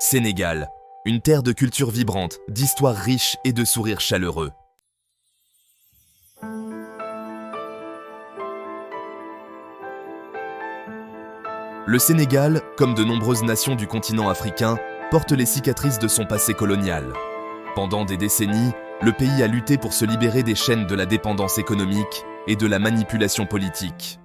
Sénégal, une terre de culture vibrante, d'histoires riches et de sourires chaleureux. Le Sénégal, comme de nombreuses nations du continent africain, porte les cicatrices de son passé colonial. Pendant des décennies, le pays a lutté pour se libérer des chaînes de la dépendance économique et de la manipulation politique.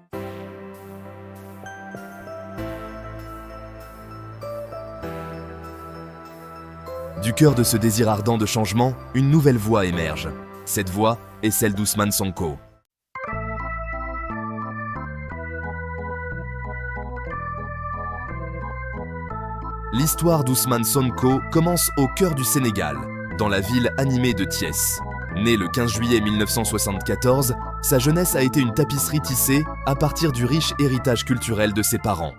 Du cœur de ce désir ardent de changement, une nouvelle voix émerge. Cette voix est celle d'Ousmane Sonko. L'histoire d'Ousmane Sonko commence au cœur du Sénégal, dans la ville animée de Thiès. Né le 15 juillet 1974, sa jeunesse a été une tapisserie tissée à partir du riche héritage culturel de ses parents.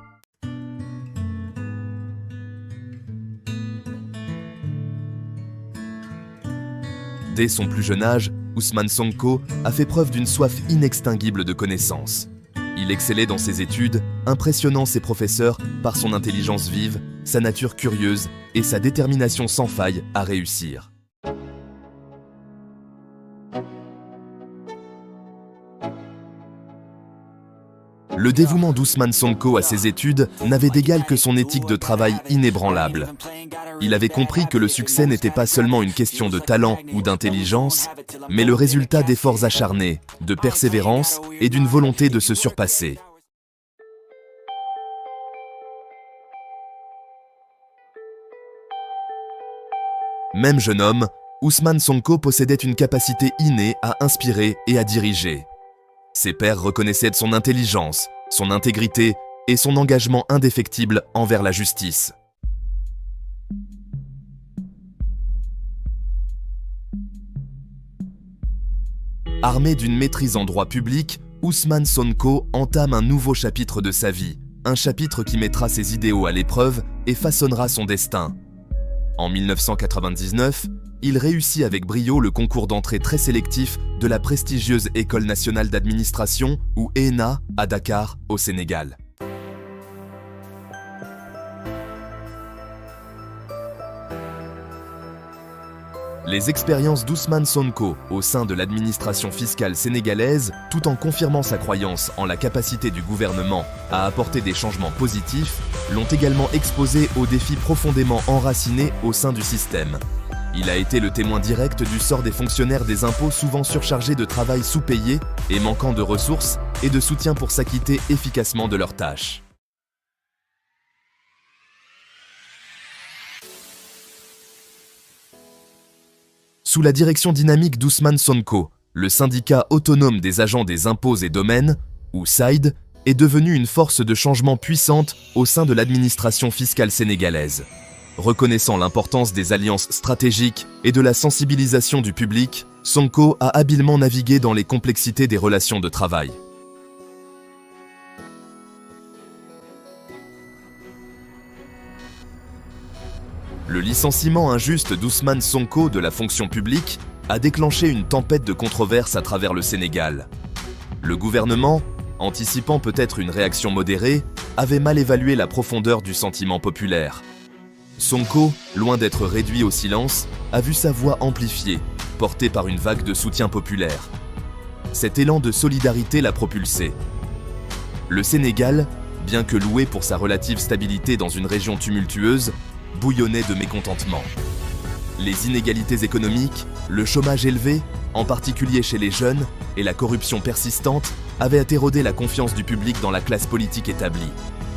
Dès son plus jeune âge, Ousmane Sonko a fait preuve d'une soif inextinguible de connaissances. Il excellait dans ses études, impressionnant ses professeurs par son intelligence vive, sa nature curieuse et sa détermination sans faille à réussir. Le dévouement d'Ousmane Sonko à ses études n'avait d'égal que son éthique de travail inébranlable. Il avait compris que le succès n'était pas seulement une question de talent ou d'intelligence, mais le résultat d'efforts acharnés, de persévérance et d'une volonté de se surpasser. Même jeune homme, Ousmane Sonko possédait une capacité innée à inspirer et à diriger. Ses pairs reconnaissaient son intelligence, son intégrité et son engagement indéfectible envers la justice. Armé d'une maîtrise en droit public, Ousmane Sonko entame un nouveau chapitre de sa vie, un chapitre qui mettra ses idéaux à l'épreuve et façonnera son destin. En 1999, il réussit avec brio le concours d'entrée très sélectif de la prestigieuse École nationale d'administration, ou ENA, à Dakar, au Sénégal. Les expériences d'Ousmane Sonko au sein de l'administration fiscale sénégalaise, tout en confirmant sa croyance en la capacité du gouvernement à apporter des changements positifs, l'ont également exposé aux défis profondément enracinés au sein du système. Il a été le témoin direct du sort des fonctionnaires des impôts souvent surchargés de travail sous-payé et manquant de ressources et de soutien pour s'acquitter efficacement de leurs tâches. Sous la direction dynamique d'Ousmane Sonko, le syndicat autonome des agents des impôts et domaines, ou SAID, est devenu une force de changement puissante au sein de l'administration fiscale sénégalaise. Reconnaissant l'importance des alliances stratégiques et de la sensibilisation du public, Sonko a habilement navigué dans les complexités des relations de travail. Le licenciement injuste d'Ousmane Sonko de la fonction publique a déclenché une tempête de controverses à travers le Sénégal. Le gouvernement, anticipant peut-être une réaction modérée, avait mal évalué la profondeur du sentiment populaire. Sonko, loin d'être réduit au silence, a vu sa voix amplifiée, portée par une vague de soutien populaire. Cet élan de solidarité l'a propulsé. Le Sénégal, bien que loué pour sa relative stabilité dans une région tumultueuse, bouillonnait de mécontentement. Les inégalités économiques, le chômage élevé, en particulier chez les jeunes, et la corruption persistante avaient érodé la confiance du public dans la classe politique établie.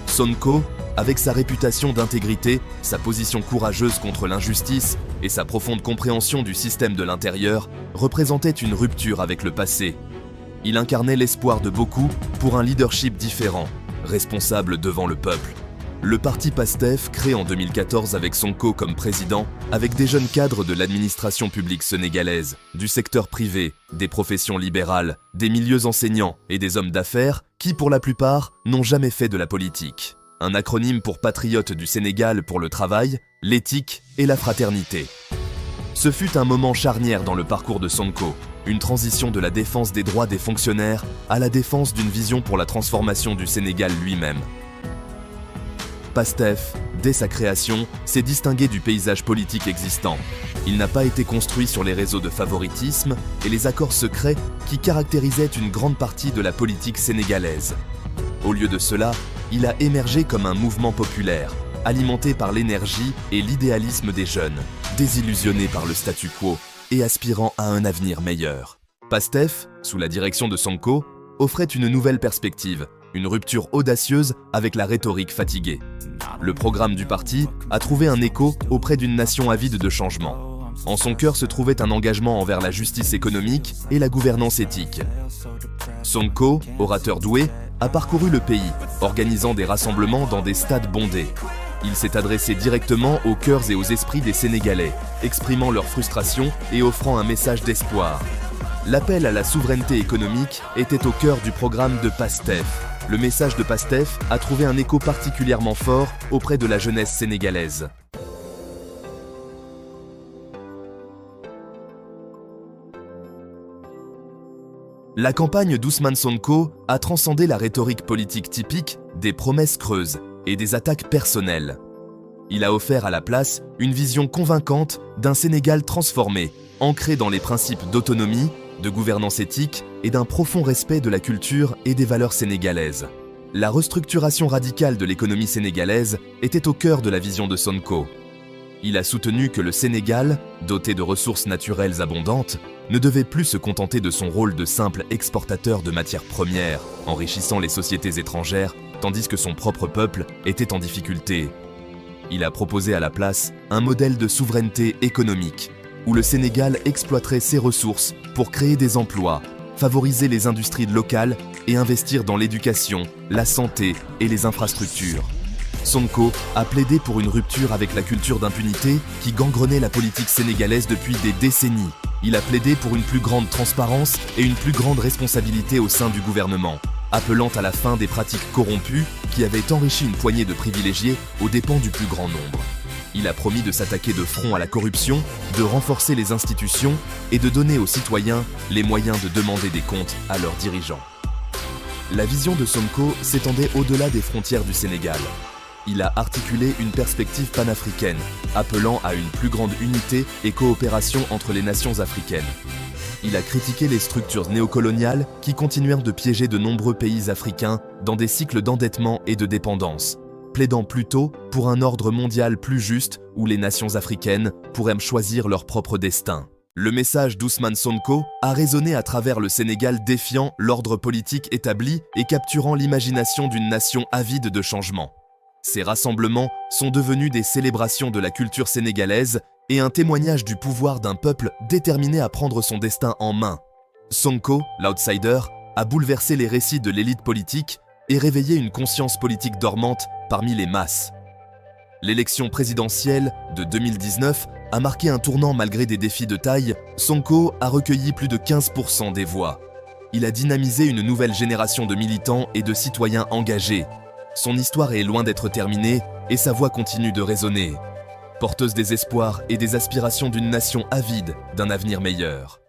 Sonko, avec sa réputation d'intégrité, sa position courageuse contre l'injustice et sa profonde compréhension du système de l'intérieur, représentait une rupture avec le passé. Il incarnait l'espoir de beaucoup pour un leadership différent, responsable devant le peuple. Le parti PASTEF, créé en 2014 avec Sonko comme président, avec des jeunes cadres de l'administration publique sénégalaise, du secteur privé, des professions libérales, des milieux enseignants et des hommes d'affaires qui, pour la plupart, n'ont jamais fait de la politique. Un acronyme pour Patriotes du Sénégal pour le travail, l'éthique et la fraternité. Ce fut un moment charnière dans le parcours de Sonko, une transition de la défense des droits des fonctionnaires à la défense d'une vision pour la transformation du Sénégal lui-même. PASTEF, dès sa création, s'est distingué du paysage politique existant. Il n'a pas été construit sur les réseaux de favoritisme et les accords secrets qui caractérisaient une grande partie de la politique sénégalaise. Au lieu de cela, il a émergé comme un mouvement populaire, alimenté par l'énergie et l'idéalisme des jeunes, désillusionnés par le statu quo et aspirant à un avenir meilleur. PASTEF, sous la direction de Sonko, offrait une nouvelle perspective, une rupture audacieuse avec la rhétorique fatiguée. Le programme du parti a trouvé un écho auprès d'une nation avide de changement. En son cœur se trouvait un engagement envers la justice économique et la gouvernance éthique. Sonko, orateur doué, a parcouru le pays, organisant des rassemblements dans des stades bondés. Il s'est adressé directement aux cœurs et aux esprits des Sénégalais, exprimant leur frustration et offrant un message d'espoir. L'appel à la souveraineté économique était au cœur du programme de PASTEF. Le message de PASTEF a trouvé un écho particulièrement fort auprès de la jeunesse sénégalaise. La campagne d'Ousmane Sonko a transcendé la rhétorique politique typique des promesses creuses et des attaques personnelles. Il a offert à la place une vision convaincante d'un Sénégal transformé, ancré dans les principes d'autonomie, de gouvernance éthique et d'un profond respect de la culture et des valeurs sénégalaises. La restructuration radicale de l'économie sénégalaise était au cœur de la vision de Sonko. Il a soutenu que le Sénégal, doté de ressources naturelles abondantes, ne devait plus se contenter de son rôle de simple exportateur de matières premières, enrichissant les sociétés étrangères, tandis que son propre peuple était en difficulté. Il a proposé à la place un modèle de souveraineté économique, où le Sénégal exploiterait ses ressources pour créer des emplois, favoriser les industries locales et investir dans l'éducation, la santé et les infrastructures. Sonko a plaidé pour une rupture avec la culture d'impunité qui gangrenait la politique sénégalaise depuis des décennies. Il a plaidé pour une plus grande transparence et une plus grande responsabilité au sein du gouvernement, appelant à la fin des pratiques corrompues qui avaient enrichi une poignée de privilégiés aux dépens du plus grand nombre. Il a promis de s'attaquer de front à la corruption, de renforcer les institutions et de donner aux citoyens les moyens de demander des comptes à leurs dirigeants. La vision de Sonko s'étendait au-delà des frontières du Sénégal. Il a articulé une perspective panafricaine, appelant à une plus grande unité et coopération entre les nations africaines. Il a critiqué les structures néocoloniales qui continuèrent de piéger de nombreux pays africains dans des cycles d'endettement et de dépendance, plaidant plutôt pour un ordre mondial plus juste où les nations africaines pourraient choisir leur propre destin. Le message d'Ousmane Sonko a résonné à travers le Sénégal, défiant l'ordre politique établi et capturant l'imagination d'une nation avide de changement. Ces rassemblements sont devenus des célébrations de la culture sénégalaise et un témoignage du pouvoir d'un peuple déterminé à prendre son destin en main. Sonko, l'outsider, a bouleversé les récits de l'élite politique et réveillé une conscience politique dormante parmi les masses. L'élection présidentielle de 2019 a marqué un tournant malgré des défis de taille. Sonko a recueilli plus de 15% des voix. Il a dynamisé une nouvelle génération de militants et de citoyens engagés. Son histoire est loin d'être terminée et sa voix continue de résonner, porteuse des espoirs et des aspirations d'une nation avide d'un avenir meilleur.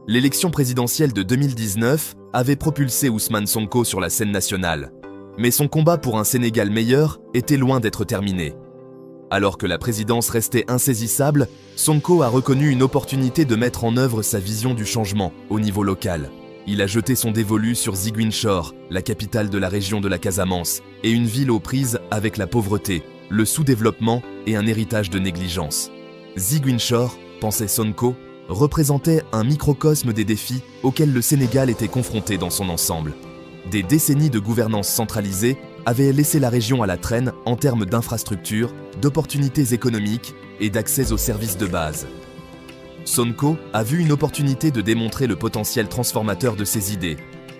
L'élection présidentielle de 2019 avait propulsé Ousmane Sonko sur la scène nationale, mais son combat pour un Sénégal meilleur était loin d'être terminé. Alors que la présidence restait insaisissable, Sonko a reconnu une opportunité de mettre en œuvre sa vision du changement au niveau local. Il a jeté son dévolu sur Ziguinchor, la capitale de la région de la Casamance, et une ville aux prises avec la pauvreté, le sous-développement et un héritage de négligence. Ziguinchor, pensait Sonko, représentait un microcosme des défis auxquels le Sénégal était confronté dans son ensemble. Des décennies de gouvernance centralisée avaient laissé la région à la traîne en termes d'infrastructures, d'opportunités économiques et d'accès aux services de base. Sonko a vu une opportunité de démontrer le potentiel transformateur de ses idées,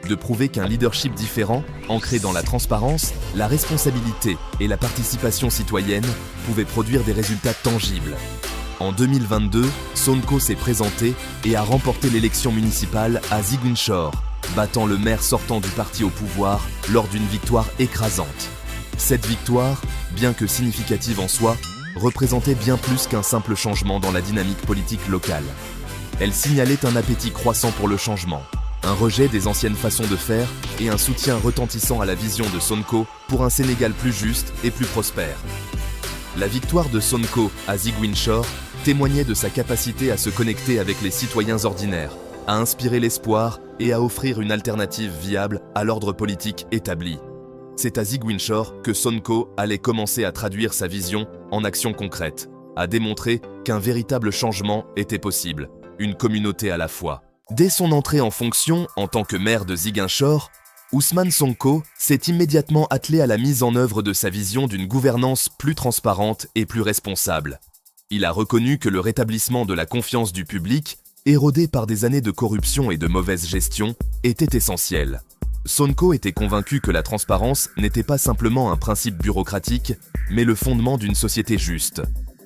de prouver qu'un leadership différent, ancré dans la transparence, la responsabilité et la participation citoyenne, pouvait produire des résultats tangibles. En 2022, Sonko s'est présenté et a remporté l'élection municipale à Ziguinchor, battant le maire sortant du parti au pouvoir lors d'une victoire écrasante. Cette victoire, bien que significative en soi, représentait bien plus qu'un simple changement dans la dynamique politique locale. Elle signalait un appétit croissant pour le changement, un rejet des anciennes façons de faire et un soutien retentissant à la vision de Sonko pour un Sénégal plus juste et plus prospère. La victoire de Sonko à Ziguinchor témoignait de sa capacité à se connecter avec les citoyens ordinaires, à inspirer l'espoir et à offrir une alternative viable à l'ordre politique établi. C'est à Ziguinchor que Sonko allait commencer à traduire sa vision en actions concrètes, à démontrer qu'un véritable changement était possible, une communauté à la fois. Dès son entrée en fonction en tant que maire de Ziguinchor, Ousmane Sonko s'est immédiatement attelé à la mise en œuvre de sa vision d'une gouvernance plus transparente et plus responsable. Il a reconnu que le rétablissement de la confiance du public, érodé par des années de corruption et de mauvaise gestion, était essentiel. Sonko était convaincu que la transparence n'était pas simplement un principe bureaucratique, mais le fondement d'une société juste.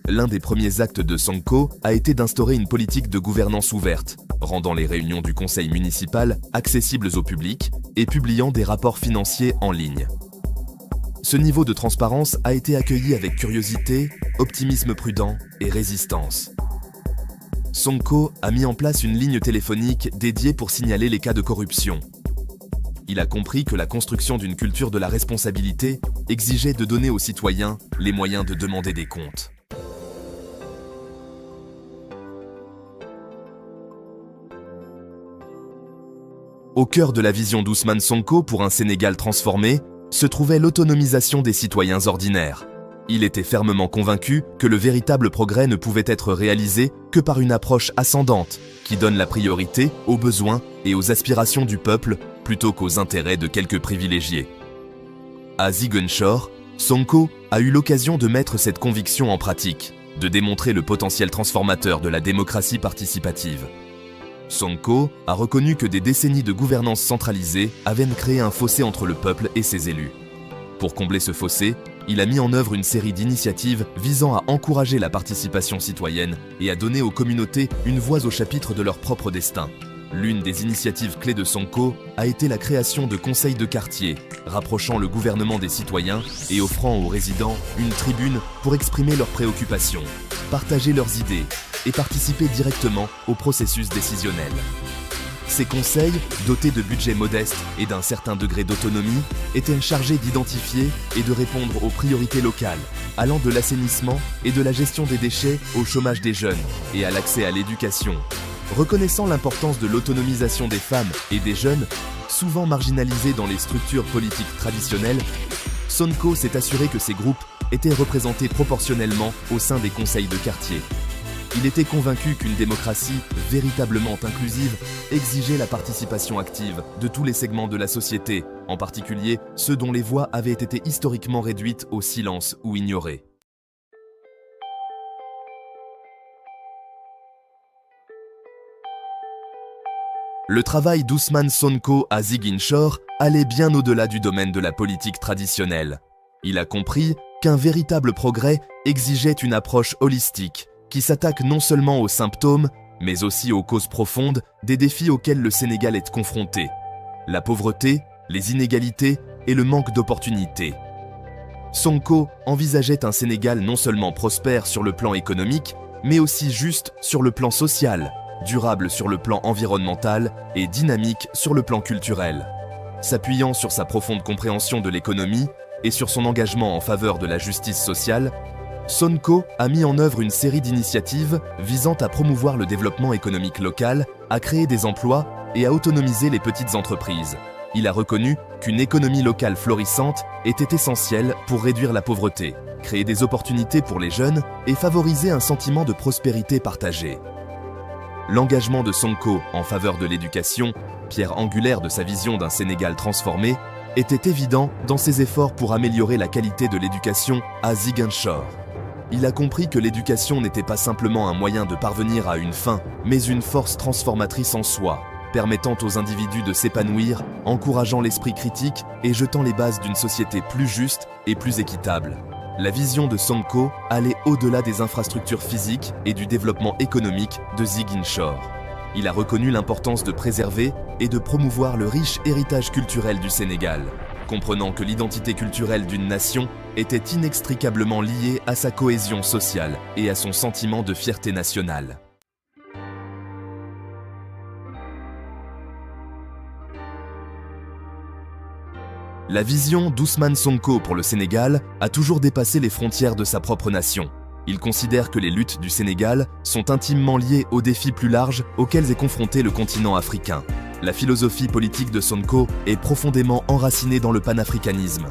L'un des premiers actes de Sonko a été d'instaurer une politique de gouvernance ouverte, rendant les réunions du conseil municipal accessibles au public et publiant des rapports financiers en ligne. Ce niveau de transparence a été accueilli avec curiosité, optimisme prudent et résistance. Sonko a mis en place une ligne téléphonique dédiée pour signaler les cas de corruption. Il a compris que la construction d'une culture de la responsabilité exigeait de donner aux citoyens les moyens de demander des comptes. Au cœur de la vision d'Ousmane Sonko pour un Sénégal transformé se trouvait l'autonomisation des citoyens ordinaires. Il était fermement convaincu que le véritable progrès ne pouvait être réalisé que par une approche ascendante qui donne la priorité aux besoins et aux aspirations du peuple plutôt qu'aux intérêts de quelques privilégiés. À Ziguinchor, Sonko a eu l'occasion de mettre cette conviction en pratique, de démontrer le potentiel transformateur de la démocratie participative. Sonko a reconnu que des décennies de gouvernance centralisée avaient créé un fossé entre le peuple et ses élus. Pour combler ce fossé, il a mis en œuvre une série d'initiatives visant à encourager la participation citoyenne et à donner aux communautés une voix au chapitre de leur propre destin. L'une des initiatives clés de Sonko a été la création de conseils de quartier, rapprochant le gouvernement des citoyens et offrant aux résidents une tribune pour exprimer leurs préoccupations, partager leurs idées et participer directement au processus décisionnel. Ces conseils, dotés de budgets modestes et d'un certain degré d'autonomie, étaient chargés d'identifier et de répondre aux priorités locales, allant de l'assainissement et de la gestion des déchets au chômage des jeunes et à l'accès à l'éducation. Reconnaissant l'importance de l'autonomisation des femmes et des jeunes, souvent marginalisés dans les structures politiques traditionnelles, Sonko s'est assuré que ces groupes étaient représentés proportionnellement au sein des conseils de quartier. Il était convaincu qu'une démocratie véritablement inclusive exigeait la participation active de tous les segments de la société, en particulier ceux dont les voix avaient été historiquement réduites au silence ou ignorées. Le travail d'Ousmane Sonko à Ziguinchor allait bien au-delà du domaine de la politique traditionnelle. Il a compris qu'un véritable progrès exigeait une approche holistique, qui s'attaque non seulement aux symptômes, mais aussi aux causes profondes des défis auxquels le Sénégal est confronté. La pauvreté, les inégalités et le manque d'opportunités. Sonko envisageait un Sénégal non seulement prospère sur le plan économique, mais aussi juste sur le plan social, durable sur le plan environnemental et dynamique sur le plan culturel. S'appuyant sur sa profonde compréhension de l'économie et sur son engagement en faveur de la justice sociale, Sonko a mis en œuvre une série d'initiatives visant à promouvoir le développement économique local, à créer des emplois et à autonomiser les petites entreprises. Il a reconnu qu'une économie locale florissante était essentielle pour réduire la pauvreté, créer des opportunités pour les jeunes et favoriser un sentiment de prospérité partagée. L'engagement de Sonko en faveur de l'éducation, pierre angulaire de sa vision d'un Sénégal transformé, était évident dans ses efforts pour améliorer la qualité de l'éducation à Ziguinchor. Il a compris que l'éducation n'était pas simplement un moyen de parvenir à une fin, mais une force transformatrice en soi, permettant aux individus de s'épanouir, encourageant l'esprit critique et jetant les bases d'une société plus juste et plus équitable. La vision de Sonko allait au-delà des infrastructures physiques et du développement économique de Ziguinchor. Il a reconnu l'importance de préserver et de promouvoir le riche héritage culturel du Sénégal, comprenant que l'identité culturelle d'une nation était inextricablement liée à sa cohésion sociale et à son sentiment de fierté nationale. La vision d'Ousmane Sonko pour le Sénégal a toujours dépassé les frontières de sa propre nation. Il considère que les luttes du Sénégal sont intimement liées aux défis plus larges auxquels est confronté le continent africain. La philosophie politique de Sonko est profondément enracinée dans le panafricanisme,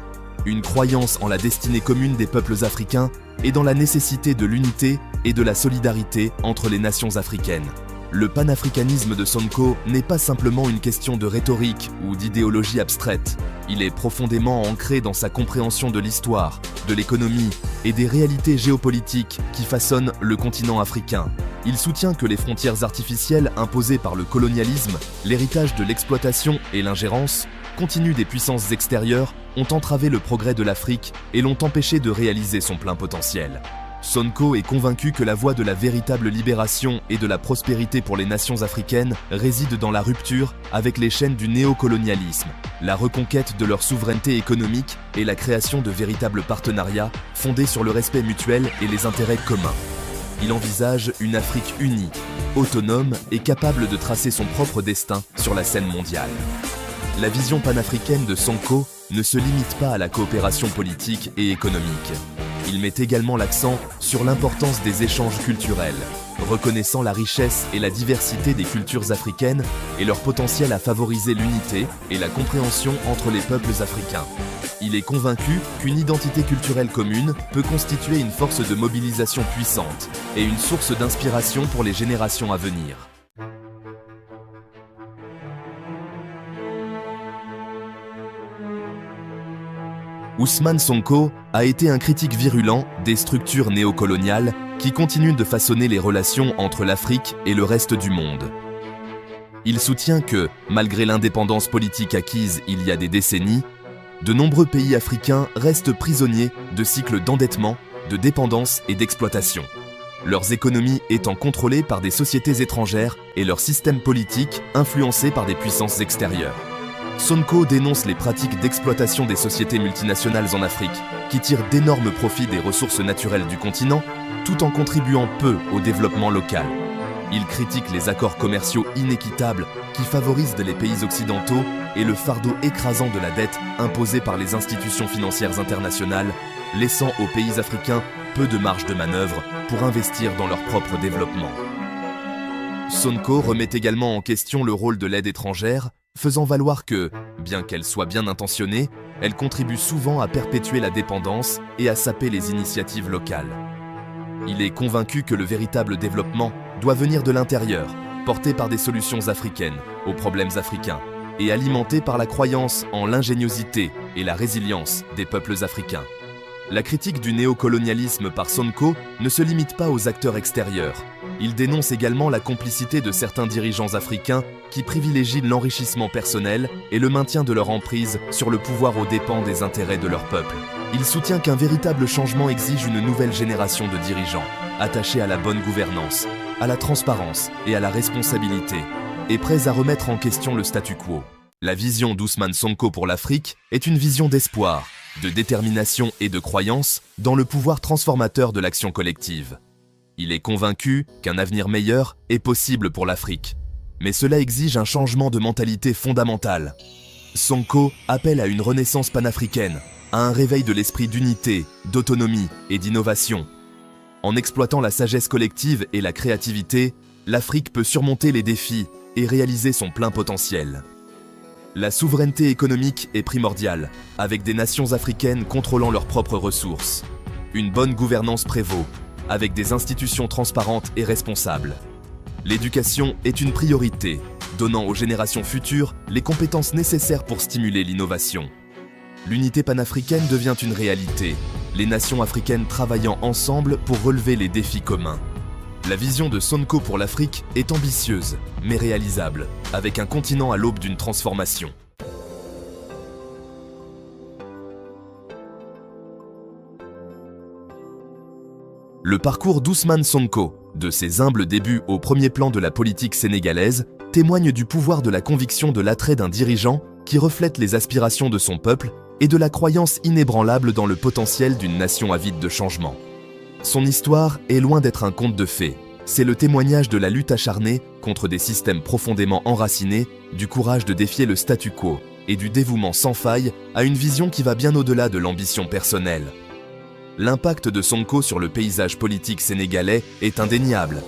une croyance en la destinée commune des peuples africains et dans la nécessité de l'unité et de la solidarité entre les nations africaines. Le panafricanisme de Sonko n'est pas simplement une question de rhétorique ou d'idéologie abstraite. Il est profondément ancré dans sa compréhension de l'histoire, de l'économie et des réalités géopolitiques qui façonnent le continent africain. Il soutient que les frontières artificielles imposées par le colonialisme, l'héritage de l'exploitation et l'ingérence continue des puissances extérieures ont entravé le progrès de l'Afrique et l'ont empêché de réaliser son plein potentiel. Sonko est convaincu que la voie de la véritable libération et de la prospérité pour les nations africaines réside dans la rupture avec les chaînes du néocolonialisme, la reconquête de leur souveraineté économique et la création de véritables partenariats fondés sur le respect mutuel et les intérêts communs. Il envisage une Afrique unie, autonome et capable de tracer son propre destin sur la scène mondiale. La vision panafricaine de Sonko ne se limite pas à la coopération politique et économique. Il met également l'accent sur l'importance des échanges culturels, reconnaissant la richesse et la diversité des cultures africaines et leur potentiel à favoriser l'unité et la compréhension entre les peuples africains. Il est convaincu qu'une identité culturelle commune peut constituer une force de mobilisation puissante et une source d'inspiration pour les générations à venir. Ousmane Sonko a été un critique virulent des structures néocoloniales qui continuent de façonner les relations entre l'Afrique et le reste du monde. Il soutient que, malgré l'indépendance politique acquise il y a des décennies, de nombreux pays africains restent prisonniers de cycles d'endettement, de dépendance et d'exploitation, leurs économies étant contrôlées par des sociétés étrangères et leur système politique influencé par des puissances extérieures. Sonko dénonce les pratiques d'exploitation des sociétés multinationales en Afrique, qui tirent d'énormes profits des ressources naturelles du continent, tout en contribuant peu au développement local. Il critique les accords commerciaux inéquitables qui favorisent les pays occidentaux et le fardeau écrasant de la dette imposée par les institutions financières internationales, laissant aux pays africains peu de marge de manœuvre pour investir dans leur propre développement. Sonko remet également en question le rôle de l'aide étrangère, faisant valoir que, bien qu'elle soit bien intentionnée, elle contribue souvent à perpétuer la dépendance et à saper les initiatives locales. Il est convaincu que le véritable développement doit venir de l'intérieur, porté par des solutions africaines aux problèmes africains, et alimenté par la croyance en l'ingéniosité et la résilience des peuples africains. La critique du néocolonialisme par Sonko ne se limite pas aux acteurs extérieurs. Il dénonce également la complicité de certains dirigeants africains qui privilégient l'enrichissement personnel et le maintien de leur emprise sur le pouvoir aux dépens des intérêts de leur peuple. Il soutient qu'un véritable changement exige une nouvelle génération de dirigeants, attachés à la bonne gouvernance, à la transparence et à la responsabilité, et prêts à remettre en question le statu quo. La vision d'Ousmane Sonko pour l'Afrique est une vision d'espoir, de détermination et de croyance dans le pouvoir transformateur de l'action collective. Il est convaincu qu'un avenir meilleur est possible pour l'Afrique, mais cela exige un changement de mentalité fondamental. Sonko appelle à une renaissance panafricaine, à un réveil de l'esprit d'unité, d'autonomie et d'innovation. En exploitant la sagesse collective et la créativité, l'Afrique peut surmonter les défis et réaliser son plein potentiel. La souveraineté économique est primordiale, avec des nations africaines contrôlant leurs propres ressources. Une bonne gouvernance prévaut, avec des institutions transparentes et responsables. L'éducation est une priorité, donnant aux générations futures les compétences nécessaires pour stimuler l'innovation. L'unité panafricaine devient une réalité, les nations africaines travaillant ensemble pour relever les défis communs. La vision de Sonko pour l'Afrique est ambitieuse, mais réalisable, avec un continent à l'aube d'une transformation. Le parcours d'Ousmane Sonko, de ses humbles débuts au premier plan de la politique sénégalaise, témoigne du pouvoir de la conviction de l'attrait d'un dirigeant qui reflète les aspirations de son peuple et de la croyance inébranlable dans le potentiel d'une nation avide de changement. Son histoire est loin d'être un conte de fées. C'est le témoignage de la lutte acharnée contre des systèmes profondément enracinés, du courage de défier le statu quo et du dévouement sans faille à une vision qui va bien au-delà de l'ambition personnelle. L'impact de Sonko sur le paysage politique sénégalais est indéniable.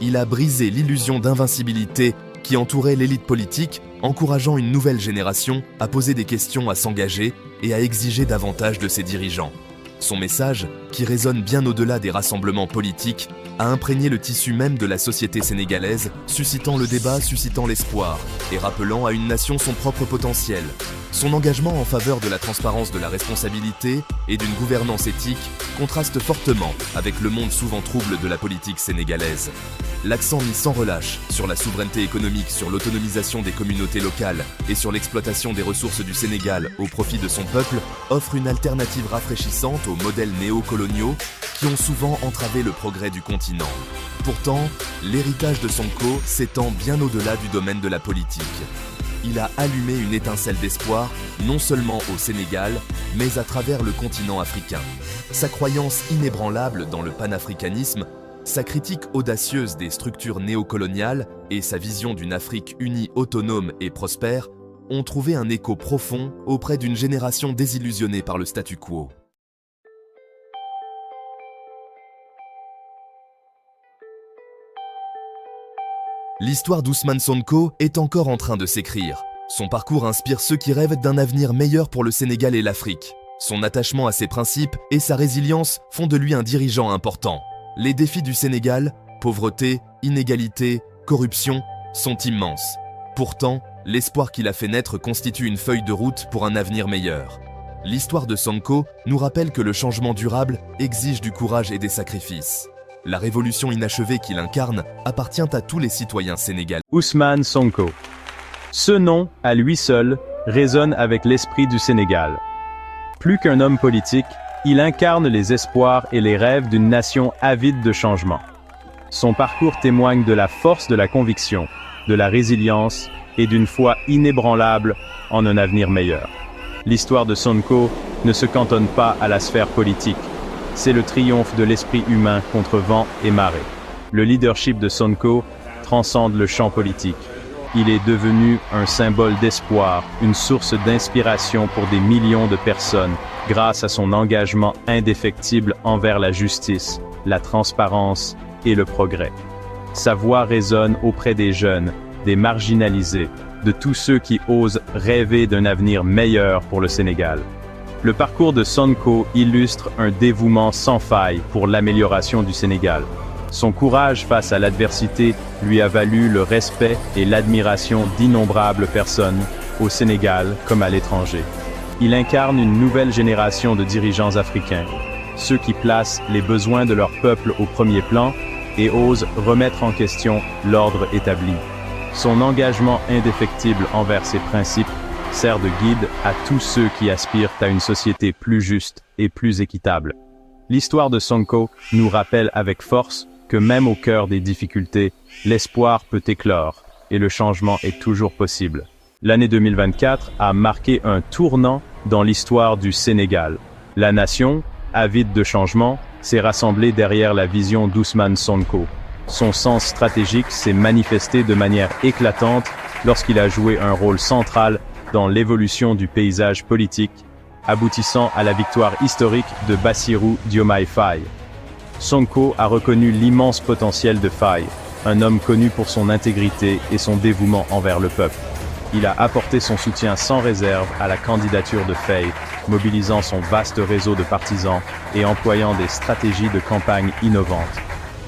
Il a brisé l'illusion d'invincibilité qui entourait l'élite politique, encourageant une nouvelle génération à poser des questions, à s'engager et à exiger davantage de ses dirigeants. Son message, qui résonne bien au-delà des rassemblements politiques, a imprégné le tissu même de la société sénégalaise, suscitant le débat, suscitant l'espoir et rappelant à une nation son propre potentiel. Son engagement en faveur de la transparence, de la responsabilité et d'une gouvernance éthique contraste fortement avec le monde souvent trouble de la politique sénégalaise. L'accent mis sans relâche sur la souveraineté économique, sur l'autonomisation des communautés locales et sur l'exploitation des ressources du Sénégal au profit de son peuple offre une alternative rafraîchissante aux modèles néocoloniaux qui ont souvent entravé le progrès du continent. Pourtant, l'héritage de Sonko s'étend bien au-delà du domaine de la politique. Il a allumé une étincelle d'espoir, non seulement au Sénégal, mais à travers le continent africain. Sa croyance inébranlable dans le panafricanisme, sa critique audacieuse des structures néocoloniales et sa vision d'une Afrique unie, autonome et prospère ont trouvé un écho profond auprès d'une génération désillusionnée par le statu quo. L'histoire d'Ousmane Sonko est encore en train de s'écrire. Son parcours inspire ceux qui rêvent d'un avenir meilleur pour le Sénégal et l'Afrique. Son attachement à ses principes et sa résilience font de lui un dirigeant important. Les défis du Sénégal, pauvreté, inégalité, corruption, sont immenses. Pourtant, l'espoir qu'il a fait naître constitue une feuille de route pour un avenir meilleur. L'histoire de Sonko nous rappelle que le changement durable exige du courage et des sacrifices. La révolution inachevée qu'il incarne appartient à tous les citoyens sénégalais. Ousmane Sonko. Ce nom, à lui seul, résonne avec l'esprit du Sénégal. Plus qu'un homme politique, il incarne les espoirs et les rêves d'une nation avide de changement. Son parcours témoigne de la force de la conviction, de la résilience et d'une foi inébranlable en un avenir meilleur. L'histoire de Sonko ne se cantonne pas à la sphère politique. C'est le triomphe de l'esprit humain contre vent et marée. Le leadership de Sonko transcende le champ politique. Il est devenu un symbole d'espoir, une source d'inspiration pour des millions de personnes grâce à son engagement indéfectible envers la justice, la transparence et le progrès. Sa voix résonne auprès des jeunes, des marginalisés, de tous ceux qui osent rêver d'un avenir meilleur pour le Sénégal. Le parcours de Sonko illustre un dévouement sans faille pour l'amélioration du Sénégal. Son courage face à l'adversité lui a valu le respect et l'admiration d'innombrables personnes, au Sénégal comme à l'étranger. Il incarne une nouvelle génération de dirigeants africains, ceux qui placent les besoins de leur peuple au premier plan et osent remettre en question l'ordre établi. Son engagement indéfectible envers ses principes sert de guide à tous ceux qui aspirent à une société plus juste et plus équitable. L'histoire de Sonko nous rappelle avec force que même au cœur des difficultés, l'espoir peut éclore et le changement est toujours possible. L'année 2024 a marqué un tournant dans l'histoire du Sénégal. La nation, avide de changement, s'est rassemblée derrière la vision d'Ousmane Sonko. Son sens stratégique s'est manifesté de manière éclatante lorsqu'il a joué un rôle central dans l'évolution du paysage politique, aboutissant à la victoire historique de Bassirou Diomaye Faye. Sonko a reconnu l'immense potentiel de Faye, un homme connu pour son intégrité et son dévouement envers le peuple. Il a apporté son soutien sans réserve à la candidature de Faye, mobilisant son vaste réseau de partisans et employant des stratégies de campagne innovantes.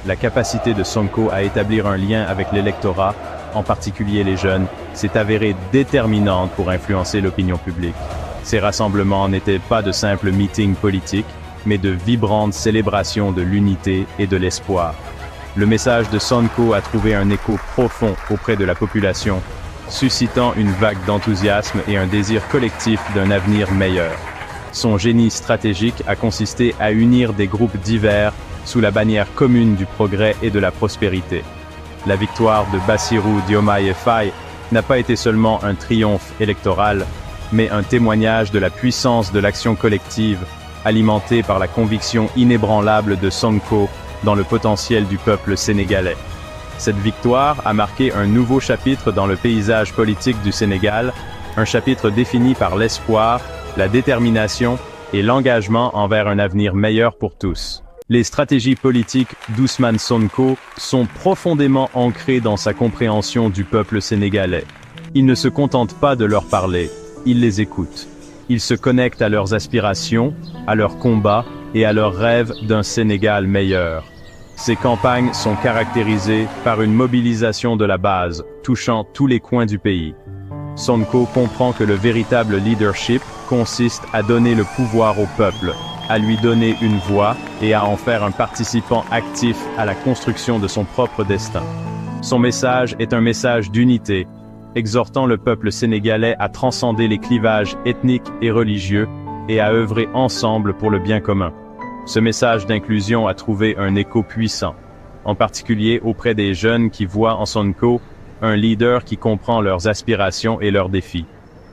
La capacité de Sonko à établir un lien avec l'électorat, en particulier les jeunes, s'est avérée déterminante pour influencer l'opinion publique. Ces rassemblements n'étaient pas de simples meetings politiques, mais de vibrantes célébrations de l'unité et de l'espoir. Le message de Sonko a trouvé un écho profond auprès de la population, suscitant une vague d'enthousiasme et un désir collectif d'un avenir meilleur. Son génie stratégique a consisté à unir des groupes divers sous la bannière commune du progrès et de la prospérité. La victoire de Bassirou Diomaye Faye n'a pas été seulement un triomphe électoral, mais un témoignage de la puissance de l'action collective, alimentée par la conviction inébranlable de Sonko dans le potentiel du peuple sénégalais. Cette victoire a marqué un nouveau chapitre dans le paysage politique du Sénégal, un chapitre défini par l'espoir, la détermination et l'engagement envers un avenir meilleur pour tous. Les stratégies politiques d'Ousmane Sonko sont profondément ancrées dans sa compréhension du peuple sénégalais. Il ne se contente pas de leur parler, il les écoute. Il se connecte à leurs aspirations, à leurs combats et à leurs rêves d'un Sénégal meilleur. Ces campagnes sont caractérisées par une mobilisation de la base, touchant tous les coins du pays. Sonko comprend que le véritable leadership consiste à donner le pouvoir au peuple, à lui donner une voix et à en faire un participant actif à la construction de son propre destin. Son message est un message d'unité, exhortant le peuple sénégalais à transcender les clivages ethniques et religieux et à œuvrer ensemble pour le bien commun. Ce message d'inclusion a trouvé un écho puissant, en particulier auprès des jeunes qui voient en Sonko un leader qui comprend leurs aspirations et leurs défis.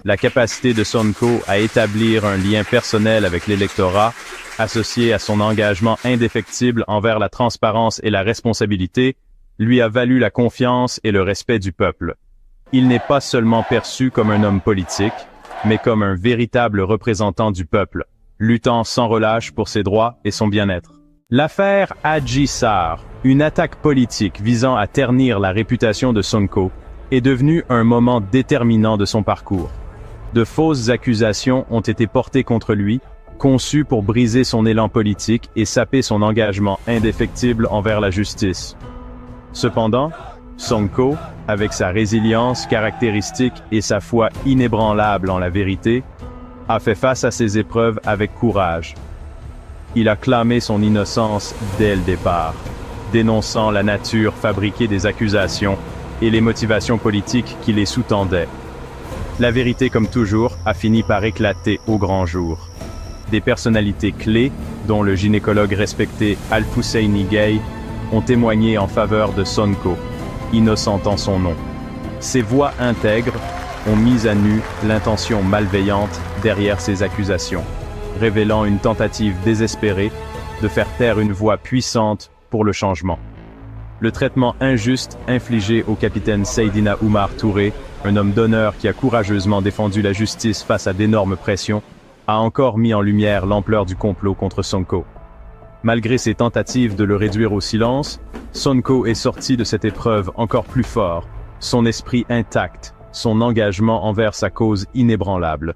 La capacité de Sonko à établir un lien personnel avec l'électorat, associé à son engagement indéfectible envers la transparence et la responsabilité, lui a valu la confiance et le respect du peuple. Il n'est pas seulement perçu comme un homme politique, mais comme un véritable représentant du peuple, luttant sans relâche pour ses droits et son bien-être. L'affaire Adji Sarr, une attaque politique visant à ternir la réputation de Sonko, est devenue un moment déterminant de son parcours. De fausses accusations ont été portées contre lui, conçues pour briser son élan politique et saper son engagement indéfectible envers la justice. Cependant, Sonko, avec sa résilience caractéristique et sa foi inébranlable en la vérité, a fait face à ces épreuves avec courage. Il a clamé son innocence dès le départ, dénonçant la nature fabriquée des accusations et les motivations politiques qui les sous-tendaient. La vérité, comme toujours, a fini par éclater au grand jour. Des personnalités clés, dont le gynécologue respecté Alfousseyni Gaye, ont témoigné en faveur de Sonko, innocent en son nom. Ces voix intègres ont mis à nu l'intention malveillante derrière ces accusations, révélant une tentative désespérée de faire taire une voix puissante pour le changement. Le traitement injuste infligé au capitaine Seydina Oumar Touré, un homme d'honneur qui a courageusement défendu la justice face à d'énormes pressions, a encore mis en lumière l'ampleur du complot contre Sonko. Malgré ses tentatives de le réduire au silence, Sonko est sorti de cette épreuve encore plus fort, son esprit intact, son engagement envers sa cause inébranlable.